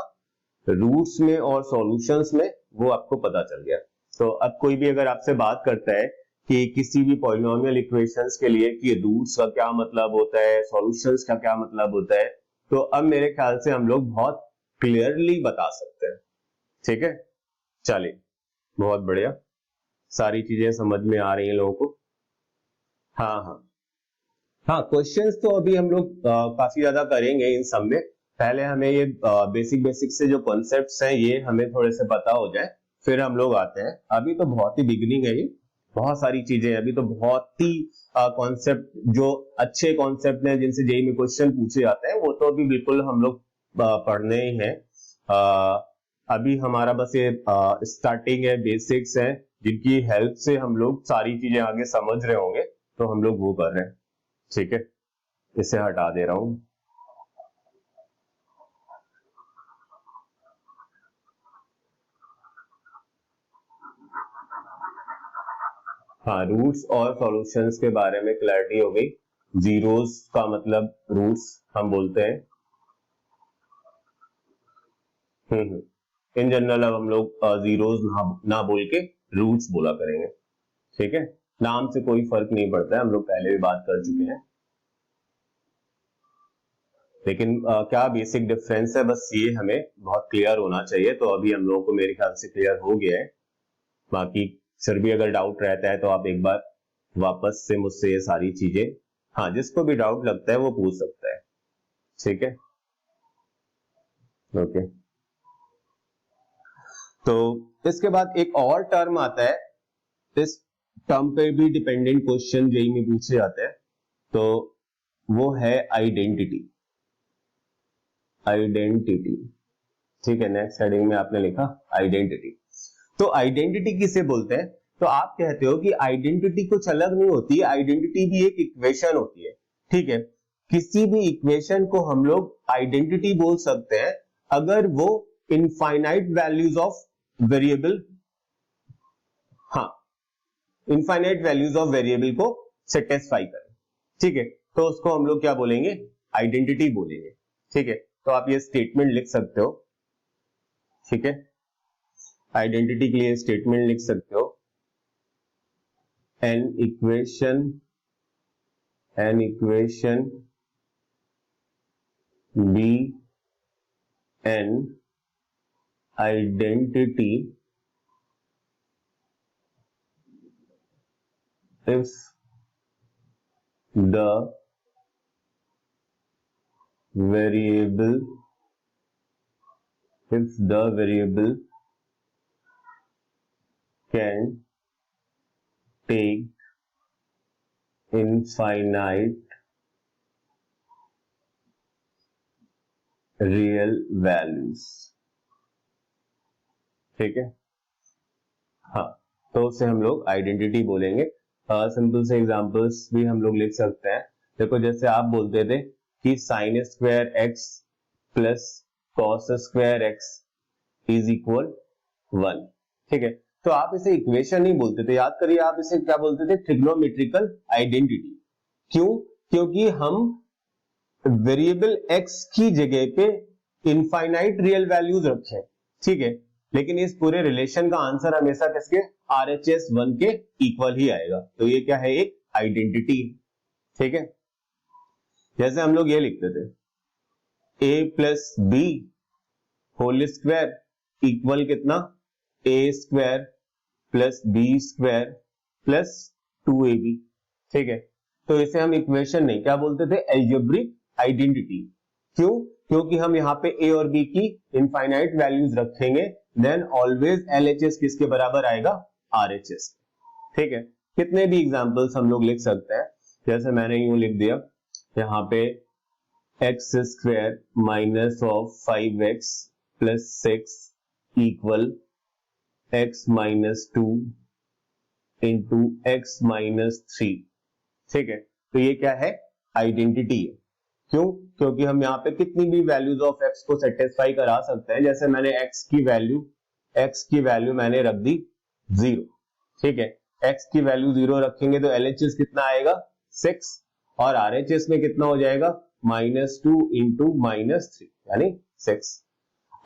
रूट्स में और सॉल्यूशंस में, वो आपको पता चल गया। तो अब कोई भी अगर आपसे बात करता है कि किसी भी पॉलिनोमियल इक्वेशंस के लिए कि रूट्स का क्या मतलब होता है, सॉल्यूशंस का क्या मतलब होता है, तो अब मेरे ख्याल से हम लोग बहुत क्लियरली बता सकते हैं। ठीक है, चलिए बहुत बढ़िया, सारी चीजें समझ में आ रही हैं लोगों को। हाँ हाँ हाँ, क्वेश्चंस तो अभी हम लोग काफी ज्यादा करेंगे इन सब में। पहले हमें ये बेसिक बेसिक से जो कॉन्सेप्ट्स हैं ये हमें थोड़े से पता हो जाए, फिर हम लोग आते हैं। अभी तो बहुत ही बिगिनिंग है, ये बहुत सारी चीजें हैं, अभी तो बहुत ही कॉन्सेप्ट जो अच्छे कॉन्सेप्ट हैं जिनसे जेईई में क्वेश्चन पूछे जाते हैं वो तो अभी बिल्कुल हम लोग पढ़ने ही हैं। अभी हमारा बस ये स्टार्टिंग है, बेसिक्स है, जिनकी हेल्प से हम लोग सारी चीजें आगे समझ रहे होंगे, तो हम लोग वो कर रहे हैं। ठीक है, इसे हटा दे रहा हूं। हाँ, रूट्स और सॉल्यूशंस के बारे में क्लैरिटी हो गई। जीरोस का मतलब रूट्स हम बोलते हैं। इन जनरल अब हम लोग जीरोस ना बोल के रूट्स बोला करेंगे। ठीक है, नाम से कोई फर्क नहीं पड़ता है, हम लोग पहले भी बात कर चुके हैं। लेकिन क्या बेसिक डिफरेंस है, बस ये हमें बहुत क्लियर होना चाहिए। तो अभी हम लोगों को मेरे ख्याल से क्लियर हो गया है। बाकी फिर भी अगर डाउट रहता है तो आप एक बार वापस से मुझसे ये सारी चीजें, हाँ, जिसको भी डाउट लगता है वो पूछ सकता है। ठीक है, ओके। तो इसके बाद एक और टर्म आता है, इस टर्म पे भी डिपेंडेंट क्वेश्चन जेईई में पूछे जाते हैं, तो वो है आइडेंटिटी। आइडेंटिटी, ठीक है, नेक्स्ट हेडिंग में आपने लिखा आइडेंटिटी। तो आइडेंटिटी किसे बोलते हैं? तो आप कहते हो कि आइडेंटिटी कुछ अलग नहीं होती है, आइडेंटिटी भी एक इक्वेशन होती है। ठीक है, किसी भी इक्वेशन को हम लोग आइडेंटिटी बोल सकते हैं अगर वो इनफाइनाइट वैल्यूज ऑफ वेरिएबल, हाँ, इनफाइनाइट वैल्यूज ऑफ वेरिएबल को सेटिस्फाई करें। ठीक है, तो उसको हम लोग क्या बोलेंगे? आइडेंटिटी बोलेंगे। ठीक है, तो आप ये स्टेटमेंट लिख सकते हो। ठीक है, आइडेंटिटी के लिए स्टेटमेंट लिख सकते हो, an equation be an identity if the variable can take infinite real values। ठीक है, हाँ, तो उसे हम लोग आइडेंटिटी बोलेंगे। सिंपल से एग्जांपल्स भी हम लोग लिख सकते हैं। देखो, जैसे आप बोलते थे कि sine square x plus cos square x is equal 1। ठीक है, तो आप इसे इक्वेशन नहीं बोलते थे, याद करिए, आप इसे क्या बोलते थे? Trigonometrical identity. क्यों? क्योंकि हम वेरिएबल एक्स की जगह पे इनफाइनाइट रियल वैल्यूज रखे। ठीक है, लेकिन इस पूरे रिलेशन का आंसर हमेशा किसके? RHS 1 के इक्वल ही आएगा। तो ये क्या है? एक आइडेंटिटी। ठीक है, जैसे हम लोग ये लिखते थे a plus B whole square equal कितना? a square plus B square plus 2ab। ठीक है, तो इसे हम इक्वेशन नहीं, क्या बोलते थे? Algebraic identity. क्यों? क्योंकि हम यहाँ पे a और b की इनफाइनाइट वैल्यूज रखेंगे, देन ऑलवेज LHS किसके बराबर आएगा? RHS। ठीक है, कितने भी एग्जांपल्स हम लोग लिख सकते हैं, जैसे मैंने यूं लिख दिया यहाँ पे x square minus of 5x plus 6 equal x minus 2 into X minus 3। ठीक है, तो ये क्या है? आइडेंटिटी है। क्यों? क्योंकि हम यहाँ पे कितनी भी वैल्यूज ऑफ x को सेटिस्फाई करा सकते हैं। जैसे मैंने x की वैल्यू मैंने रख दी 0। ठीक है, x की वैल्यू 0 रखेंगे तो LHS कितना आएगा? 6, और RHS में कितना हो जाएगा? -2 इंटू -3 यानी 6।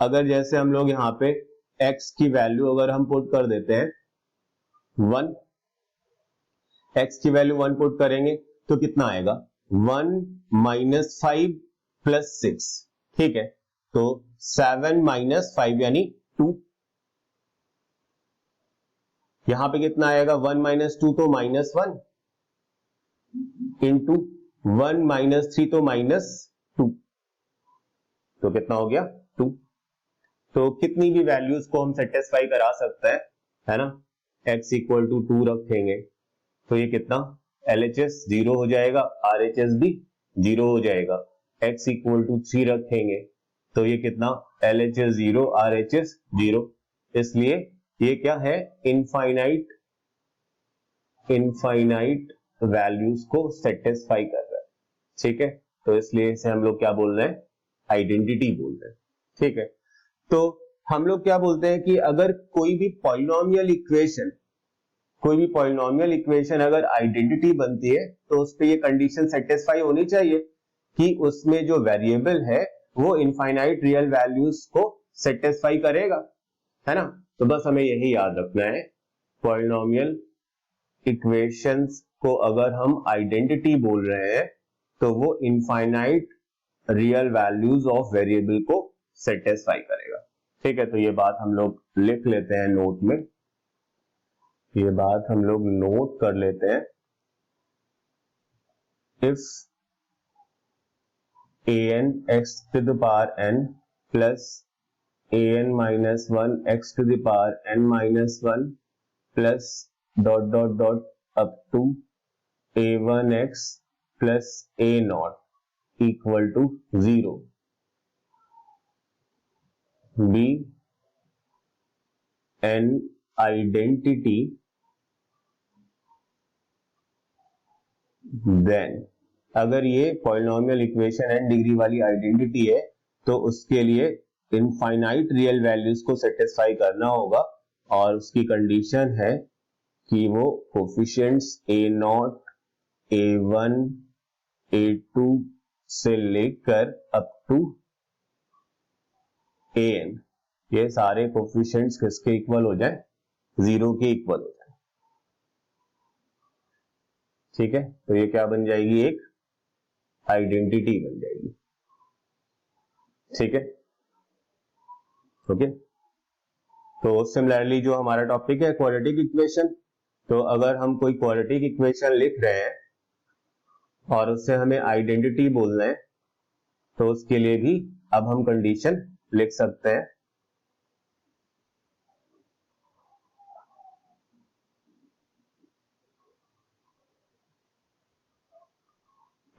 अगर जैसे हम लोग यहाँ पे x की वैल्यू अगर हम पुट कर देते हैं 1, x की वैल्यू 1 पुट करेंगे तो कितना आएगा? 1 माइनस 5 प्लस 6। ठीक है, तो 7 माइनस 5 यानी 2। यहां पे कितना आएगा 1 माइनस 2 तो माइनस 1 इंटू 1 माइनस 3 तो माइनस 2, तो कितना हो गया 2। तो कितनी भी वैल्यूज को हम सेटिस्फाई करा सकते हैं, है ना। x इक्वल टू 2 रखेंगे तो ये कितना LHS 0 हो जाएगा, RHS भी 0 हो जाएगा। x इक्वल टू 3 रखेंगे तो ये कितना LHS 0, RHS 0। इसलिए ये क्या है इनफाइनाइट वैल्यूज को सेटिस्फाई कर रहा है, ठीक है। तो इसलिए इसे हम लोग क्या बोल रहे हैं, आइडेंटिटी बोल रहे हैं, ठीक है। तो हम लोग क्या बोलते हैं कि अगर कोई भी पॉलिनोमियल इक्वेशन अगर आइडेंटिटी बनती है तो उस पे ये कंडीशन सेटिस्फाई होनी चाहिए कि उसमें जो वेरिएबल है वो इनफाइनाइट रियल वैल्यूज को सेटिस्फाई करेगा, है ना। तो बस हमें यही याद रखना है, पॉलिनोमियल इक्वेशंस को अगर हम आइडेंटिटी बोल रहे हैं तो वो infinite real values of variable को सेटिस्फाई करेगा, ठीक है। तो ये बात हम लोग लिख लेते हैं नोट में, ये बात हम लोग नोट कर लेते हैं। If an x to the power n plus an minus 1 x to the power n minus 1 plus dot dot dot up to a1x plus a naught equal to 0 be an identity, then अगर ये polynomial equation N degree वाली identity है तो उसके लिए infinite real values को satisfy करना होगा और उसकी कंडीशन है कि वो कोफिशिएंट्स a0, a1, a2 से लेकर अप टू an ये सारे कोफिशिएंट्स किसके इक्वल हो जाए, 0 के इक्वल हो जाए, ठीक है। तो ये क्या बन जाएगी, एक आइडेंटिटी बन जाएगी, ठीक है, ओके। तो सिमिलरली जो हमारा टॉपिक है क्वाड्रेटिक इक्वेशन, तो अगर हम कोई क्वाड्रेटिक इक्वेशन लिख रहे हैं और उससे हमें आइडेंटिटी बोलना है तो उसके लिए भी अब हम कंडीशन लिख सकते हैं,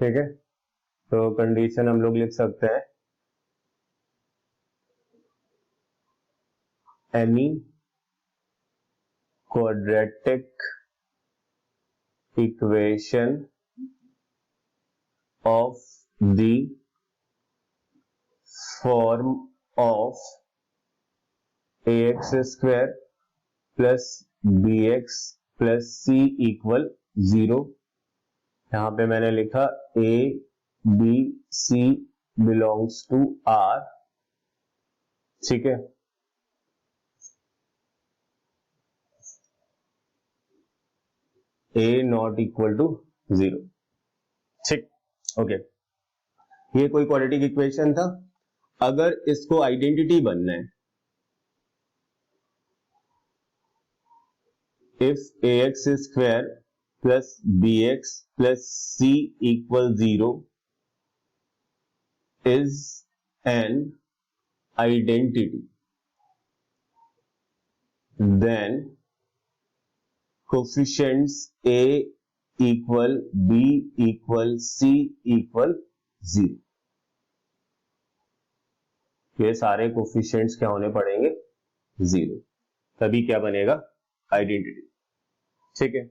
ठीक है। तो कंडीशन हम लोग लिख सकते हैं any quadratic equation of the form of ax square plus bx plus c equal 0। यहां पे मैंने लिखा a b c belongs to r, ठीक है। a नॉट इक्वल टू 0, ठीक, ओके। ये कोई क्वाड्रेटिक इक्वेशन था। अगर इसको आइडेंटिटी बनना है, if ax square plus bx plus c equal 0 is an identity, then coefficients a equal b equal c equal 0। ये सारे कोफिशिएंट्स क्या होने पड़ेंगे, 0, तभी क्या बनेगा, आइडेंटिटी, ठीक है।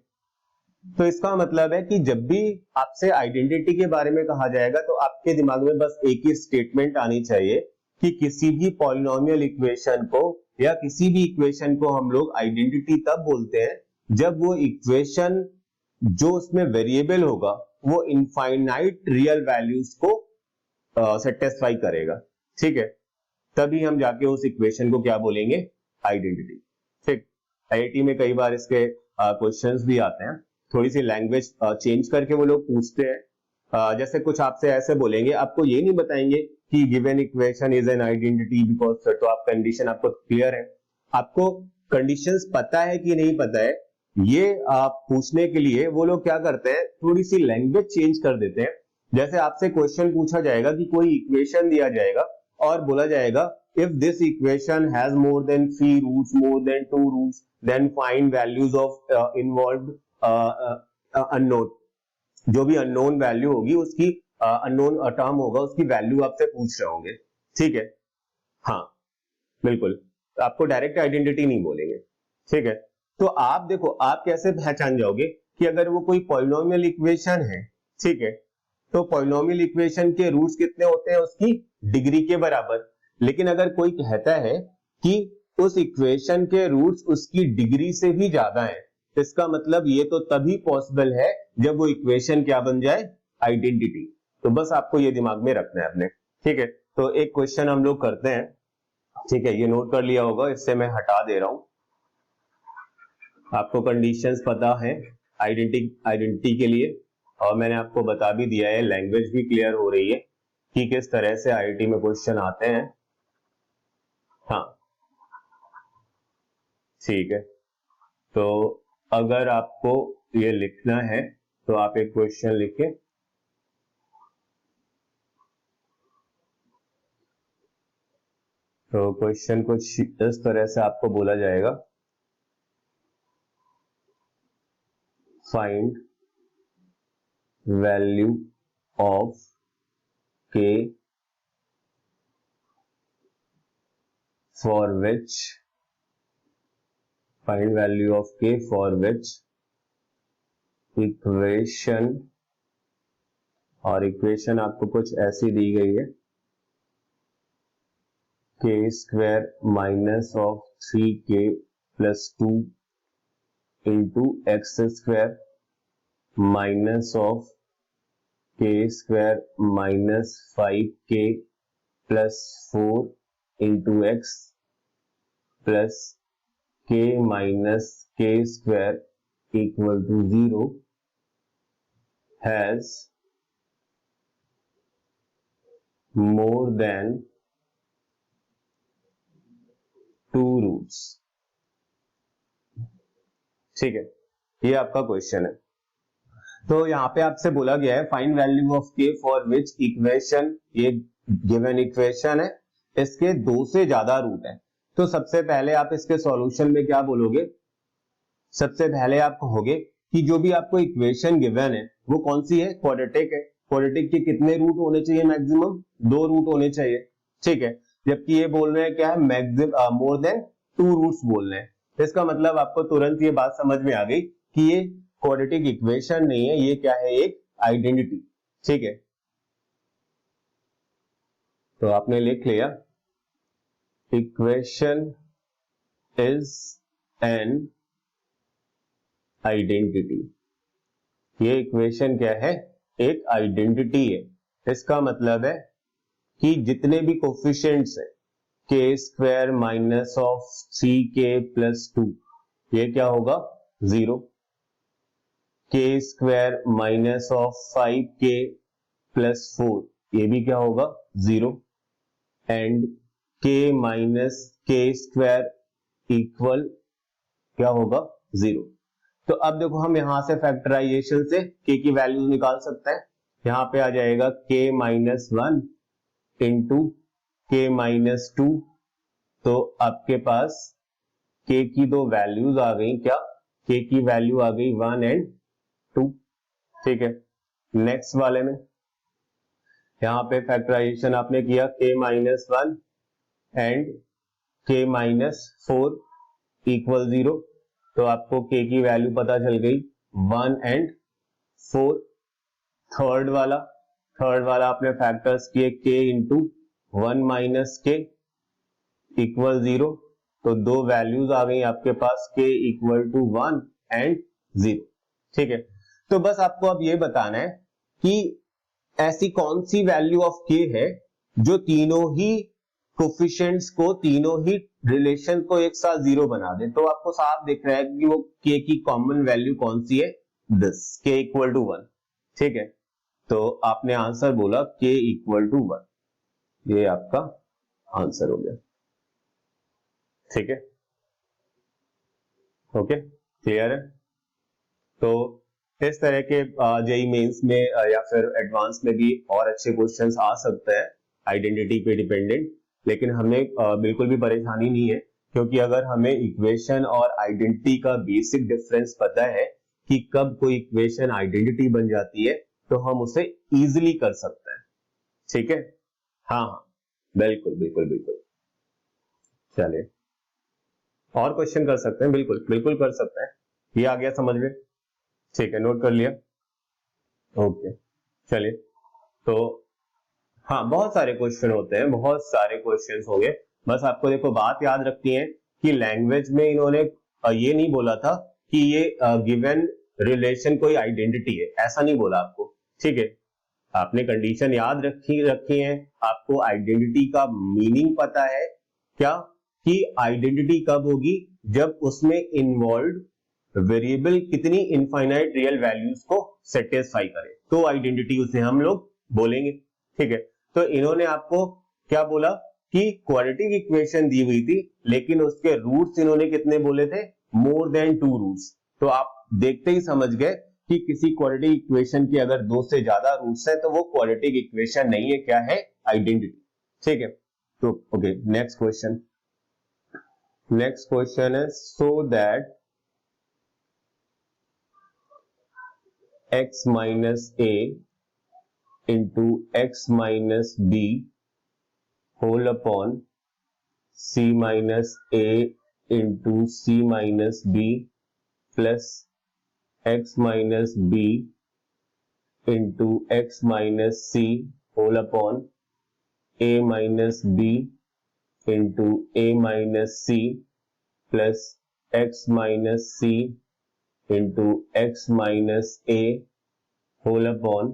तो इसका मतलब है कि जब भी आपसे आइडेंटिटी के बारे में कहा जाएगा तो आपके दिमाग में बस एक ही स्टेटमेंट आनी चाहिए कि किसी भी पॉलिनोमियल इक्वेशन को या किसी भी इक्वेशन को हम लोग आइडेंटिटी तब बोलते हैं जब वो इक्वेशन जो उसमें वेरिएबल होगा वो इनफाइनाइट रियल वैल्यूज को सेटिस्फाई करेगा, ठीक है। तभी हम जाके उस इक्वेशन को क्या बोलेंगे, आइडेंटिटी, ठीक। आईआईटी में कई बार इसके क्वेश्चंस भी आते हैं, थोड़ी सी लैंग्वेज चेंज करके वो लोग पूछते हैं। जैसे कुछ आपसे ऐसे बोलेंगे, आपको ये नहीं बताएंगे कि given equation is an identity because, तो आप कंडीशन आपको क्लियर है, आपको कंडीशंस पता है कि नहीं पता है, ये आप पूछने के लिए वो लोग क्या करते हैं, थोड़ी सी लैंग्वेज चेंज कर देते हैं। जैसे आपसे क्वेश्चन पूछा जाएगा कि कोई इक्वेशन दिया जाएगा और बोला जाएगा if this equation has more than 3 roots, more than 2 roots, then find values of involved unknown. जो भी अननोन वैल्यू होगी उसकी अननोन टर्म होगा उसकी वैल्यू आपसे पूछ रहे होंगे, ठीक है। हाँ बिल्कुल, आपको डायरेक्ट आइडेंटिटी नहीं बोलेंगे, ठीक है। तो आप देखो आप कैसे पहचान जाओगे कि अगर वो कोई पॉलिनोमियल इक्वेशन है, ठीक है, तो पॉलिनोमियल इक्वेशन के रूट्स कितने होते हैं, उसकी डिग्री के बराबर। लेकिन अगर कोई कहता है कि उस इक्वेशन के रूट्स उसकी डिग्री से भी ज्यादा है, इसका मतलब ये तो तभी पॉसिबल है जब वो इक्वेशन क्या बन जाए, आइडेंटिटी। तो बस आपको ये दिमाग में रखना है अपने, ठीक है। तो एक क्वेश्चन हम लोग करते हैं, ठीक है, ये नोट कर लिया होगा, इससे मैं हटा दे रहा हूं। आपको कंडीशंस पता है आइडेंटिटी के लिए, और मैंने आपको बता भी दिया है, लैंग्वेज भी क्लियर हो रही है कि किस तरह से आईआईटी में क्वेश्चन आते हैं। हाँ ठीक है, तो अगर आपको ये लिखना है तो आप एक क्वेश्चन लिखें। तो क्वेश्चन कुछ इस तरह से आपको बोला जाएगा, find value of K for which find value of k for which equation, और इक्वेशन आपको कुछ ऐसी दी गई है, k square minus of 3k plus 2 into X square minus of k square minus 5k plus 4 into X plus k minus k square equal to 0 has more than 2 roots. ठीक है, ये आपका क्वेश्चन है। तो यहां पे आपसे बोला गया है find value of k for which equation, ये गिवन इक्वेशन है, इसके 2 से ज्यादा रूट है। तो सबसे पहले आप इसके सॉल्यूशन में क्या बोलोगे, सबसे पहले आप कहोगे कि जो भी आपको इक्वेशन गिवन है वो कौन सी है, क्वाड्रेटिक है। क्वाड्रेटिक के कितने रूट होने चाहिए, मैक्सिमम 2 रूट होने चाहिए, ठीक है। जबकि ये बोल रहे हैं क्या है, मैक्सिमम मोर देन 2 रूट्स बोल रहे हैं। इसका मतलब आपको तुरंत ये बात समझ में आ गई कि ये क्वाड्रेटिक इक्वेशन नहीं है, ये क्या है, एक आइडेंटिटी, ठीक है। तो आपने लिख लिया इक्वेशन इज एन आइडेंटिटी। ये इक्वेशन क्या है, एक आइडेंटिटी है। इसका मतलब है कि जितने भी कोफिशिएंट्स है, के square minus of 3k plus 2, ये क्या होगा, 0। के square minus of 5k plus 4, ये भी क्या होगा, 0। And k minus k square equal क्या होगा, 0। तो अब देखो हम यहां से फैक्टराइजेशन से k की वैल्यू निकाल सकते हैं। यहां पे आ जाएगा k minus 1 into k minus 2। तो आपके पास k की 2 वैल्यूज आ गई, क्या, k की वैल्यू आ गई 1 एंड 2, ठीक है। नेक्स्ट वाले में यहां पे फैक्टराइजेशन आपने किया k minus 1 and k minus 4 equal 0। तो आपको k की वैल्यू पता चल गई 1 एंड 4। थर्ड वाला आपने फैक्टर्स किए k into 1 minus k equal 0। तो 2 वैल्यूज आ गई आपके पास, k इक्वल टू 1 एंड 0, ठीक है। तो बस आपको अब ये बताना है कि ऐसी कौन सी वैल्यू ऑफ k है जो तीनों ही कोफिशिएंट्स को, तीनों ही रिलेशन को एक साथ 0 बना दे। तो आपको साफ दिख रहा है कि वो k की कॉमन वैल्यू कौन सी है, दिस k इक्वल टू 1, ठीक है। तो आपने आंसर बोला k इक्वल टू 1, ये आपका आंसर हो गया, ठीक है। ओके, क्लियर है? तो इस तरह के जेईई मेंस में या फिर एडवांस में भी और अच्छे क्वेश्चंस आ सकते हैं आइडेंटिटी पे डिपेंडेंट, लेकिन हमें बिल्कुल भी परेशानी नहीं है, क्योंकि अगर हमें इक्वेशन और आइडेंटिटी का बेसिक डिफरेंस पता है कि कब कोई इक्वेशन आइडेंटिटी बन जाती है, तो हम उसे इजीली कर सकते हैं। ठीक है, हाँ हाँ, बिल्कुल बिल्कुल बिल्कुल। चलिए और क्वेश्चन कर सकते हैं, बिल्कुल बिल्कुल कर सकते हैं। ये आ गया समझ में? ठीक है, नोट कर लिया। ओके, चलिए। तो हाँ, बहुत सारे क्वेश्चन होते हैं, बहुत सारे क्वेश्चन हो गए। बस आपको देखो बात याद रखनी है कि लैंग्वेज में इन्होंने ये नहीं बोला था कि ये गिवन रिलेशन कोई आइडेंटिटी है, ऐसा नहीं बोला आपको। ठीक है, आपने कंडीशन याद रखी है, आपको आइडेंटिटी का मीनिंग पता है क्या, कि आइडेंटिटी कब होगी, जब उसमें इन्वॉल्व वेरिएबल कितनी इनफाइनाइट रियल वैल्यूज को सेटिस्फाई करे, तो आइडेंटिटी उसे हम लोग बोलेंगे। ठीक है, तो इन्होंने आपको क्या बोला कि क्वाड्रेटिक इक्वेशन दी हुई थी, लेकिन उसके रूट्स इन्होंने कितने बोले थे, मोर देन 2 रूट्स। तो आप देखते ही समझ गए कि किसी क्वाड्रेटिक इक्वेशन की अगर 2 से ज्यादा रूट्स है तो वो क्वाड्रेटिक इक्वेशन नहीं है, क्या है, आइडेंटिटी। ठीक है, तो okay, next question. Next question है, so that x minus a into x minus b whole upon c minus a into c minus b plus x minus b into x minus c whole upon a minus b into a minus c plus x minus c into x minus a whole upon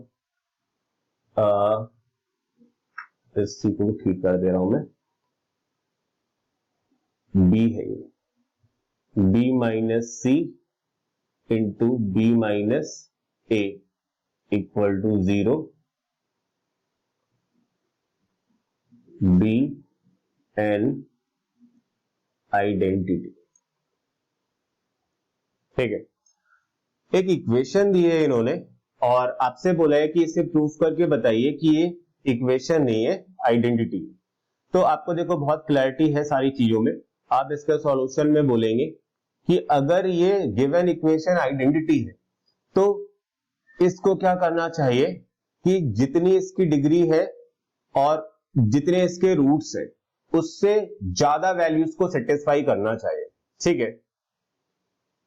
इस सी को ठीक कर दे रहा हूं मैं, b है ये, b minus C into B minus A equal to 0, be an identity. ठीक है, एक इक्वेशन दी है इन्होंने और आपसे बोला है कि इसे प्रूफ करके बताइए कि ये इक्वेशन नहीं है, आइडेंटिटी। तो आपको देखो बहुत क्लैरिटी है सारी चीजों में। आप इसका सॉल्यूशन में बोलेंगे कि अगर ये गिवन इक्वेशन आइडेंटिटी है तो इसको क्या करना चाहिए कि जितनी इसकी डिग्री है और जितने इसके रूट्स है उससे ज्यादा वैल्यूज को सेटिस्फाई करना चाहिए। ठीक है,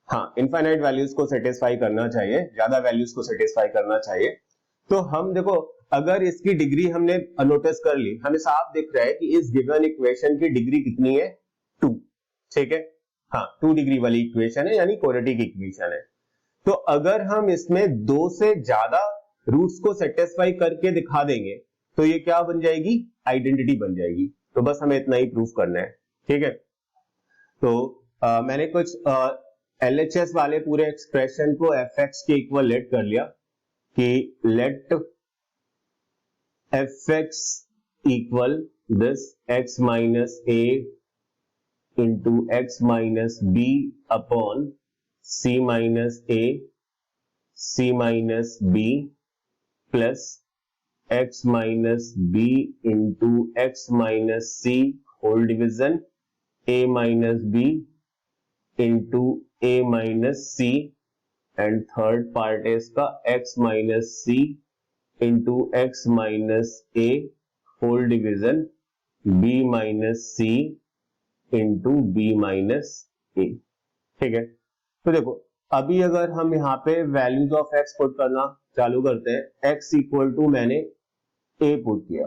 हाँ, इनफाइनाइट वैल्यूज को सेटिस्फाई करना चाहिए, ज्यादा वैल्यूज को सेटिस्फाई करना चाहिए। तो हम देखो अगर इसकी डिग्री हमने नोटिस कर ली, हमें साफ दिख रहा है कि इस गिवन इक्वेशन की डिग्री कितनी है, 2। ठीक है, हाँ, 2 डिग्री वाली इक्वेशन है, यानी क्वाड्रेटिक इक्वेशन है। तो अगर हम इसमें 2 से ज्यादा रूट्स को सेटिस्फाई करके दिखा देंगे तो ये क्या बन जाएगी, आइडेंटिटी बन जाएगी। तो बस हमें इतना ही प्रूफ करना है। ठीक है, तो मैंने कुछ LHS वाले पूरे एक्सप्रेशन को fx के इक्वल लेट कर लिया कि let fx equal this x minus a into x minus b upon c minus a c minus b plus x minus b into x minus c whole division a minus b into a minus c and third part है इसका x minus c into x minus a whole division b minus c into b minus a। ठीक है, तो देखो अभी अगर हम यहाँ पे वैल्यूज ऑफ x पुट करना चालू करते हैं, x इक्वल टू मैंने a पुट किया।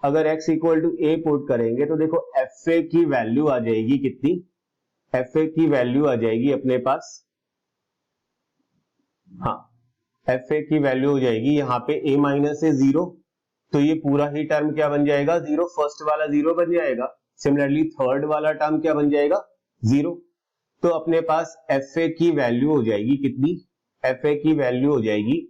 अगर x equal to a put करेंगे तो देखो fa की वैल्यू आ जाएगी कितनी, fa की वैल्यू आ जाएगी अपने पास, हाँ, fa की वैल्यू हो जाएगी यहाँ पे a माइनस है 0, तो ये पूरा ही टर्म क्या बन जाएगा, 0। फर्स्ट वाला 0 बन जाएगा, सिमिलरली थर्ड वाला टर्म क्या बन जाएगा, 0। तो अपने पास fa की वैल्यू हो जाएगी कितनी, fa की वैल्यू हो जाएगी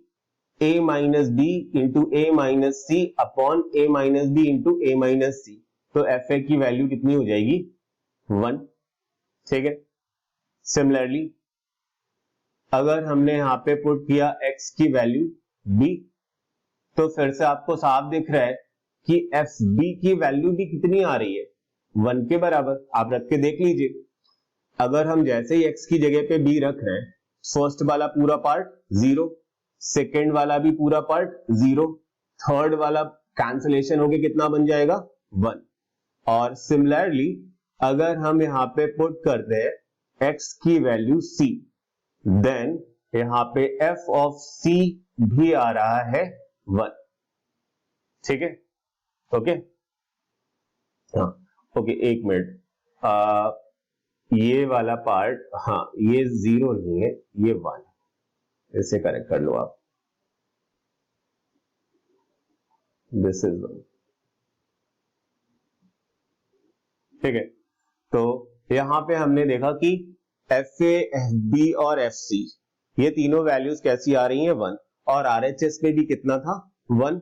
a minus B into A minus C upon A minus B into A minus C. तो fa की वैल्यू कितनी हो जाएगी, 1। ठीक है, सिमिलरली अगर हमने यहां पे पुट किया x की वैल्यू b, तो फिर से आपको साफ दिख रहा है कि एफ बी की वैल्यू भी कितनी आ रही है, 1 के बराबर। आप रख के देख लीजिए, अगर हम जैसे ही x की जगह पे b रख रहे हैं, फर्स्ट वाला पूरा पार्ट 0, सेकेंड वाला भी पूरा पार्ट 0, थर्ड वाला कैंसिलेशन होके कितना बन जाएगा 1। और सिमिलरली अगर हम यहां पे पुट करते हैं x की वैल्यू c, देन यहां पे f ऑफ c भी आ रहा है 1। ठीक है, ओके। हाँ ओके, एक मिनट, ये वाला पार्ट, हाँ ये 0 नहीं है, ये 1, इसे करेक्ट कर लो आप, दिस इज 1। ठीक है, तो यहां पे हमने देखा कि एफ ए, एफ बी और एफ सी, ये तीनों वैल्यूज कैसी आ रही हैं 1, और आरएचएस में भी कितना था 1।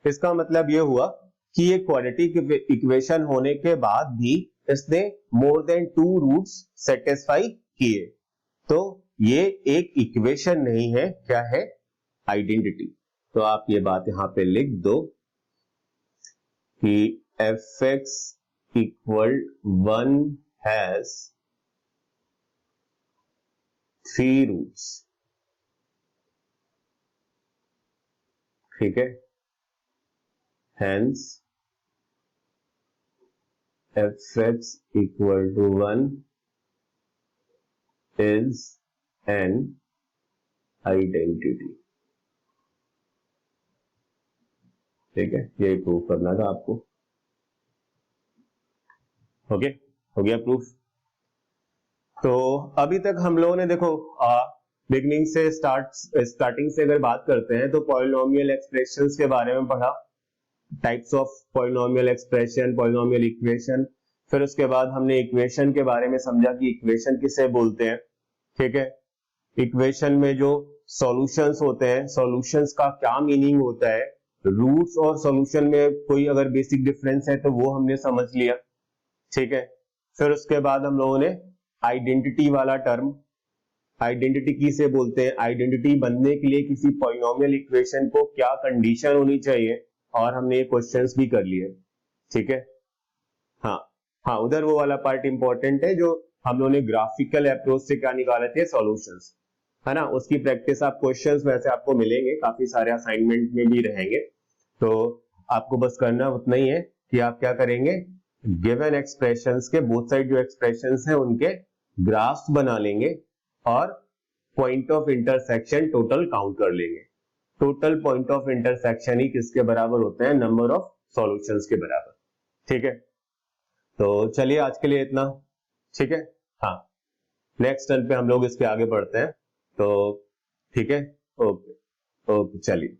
इसका मतलब ये हुआ कि ये क्वाड्रेटिक इक्वेशन होने के बाद भी इसने मोर देन 2 रूट्स सेटिस्फाई किए, तो ये एक इक्वेशन नहीं है, क्या है, आइडेंटिटी। तो आप ये बात यहां पे लिख दो कि F X equal 1 has 3 roots. ठीक है, hence fx equal to 1 is an identity। ठीक है, ये प्रूव करना था आपको। ओके, हो गया प्रूफ। तो अभी तक हम लोगों ने देखो बिगनिंग से स्टार्टिंग से अगर बात करते हैं तो पॉलिनोमियल एक्सप्रेशंस के बारे में पढ़ा, types of polynomial expression, polynomial equation, फिर उसके बाद हमने इक्वेशन के बारे में समझा कि इक्वेशन किसे बोलते हैं। ठीक है, इक्वेशन में जो सॉल्यूशंस होते हैं, सॉल्यूशंस का क्या मीनिंग होता है, रूट्स और सॉल्यूशन में कोई अगर बेसिक डिफरेंस है तो वो हमने समझ लिया। ठीक है, फिर उसके बाद हम लोगों ने आइडेंटिटी वाला टर्म, आइडेंटिटी किसे बोलते हैं, आइडेंटिटी बनने के लिए किसी पॉलिनोमियल इक्वेशन को क्या कंडीशन होनी चाहिए, और हमने ये क्वेश्चंस भी कर लिए। ठीक है, हाँ हाँ, उधर वो वाला पार्ट इंपॉर्टेंट है जो हम लोगों ने ग्राफिकल अप्रोच से क्या निकाले थे, सॉल्यूशंस, है ना, उसकी प्रैक्टिस आप क्वेश्चंस वैसे आपको मिलेंगे, काफी सारे असाइनमेंट में भी रहेंगे, तो आपको बस करना उतना ही है कि आप क्या करेंगे, गिवन एक्सप्रेशंस के बोथ साइड जो एक्सप्रेशंस हैं उनके ग्राफ्स बना लेंगे और point of intersection total count कर लेंगे। टोटल पॉइंट ऑफ इंटरसेक्शन ही किसके बराबर होते हैं, नंबर ऑफ सॉल्यूशंस के बराबर। ठीक है, तो चलिए आज के लिए इतना। ठीक है, हाँ, नेक्स्ट टर्न पे हम लोग इसके आगे बढ़ते हैं, तो ठीक है, ओके ओके, चलिए।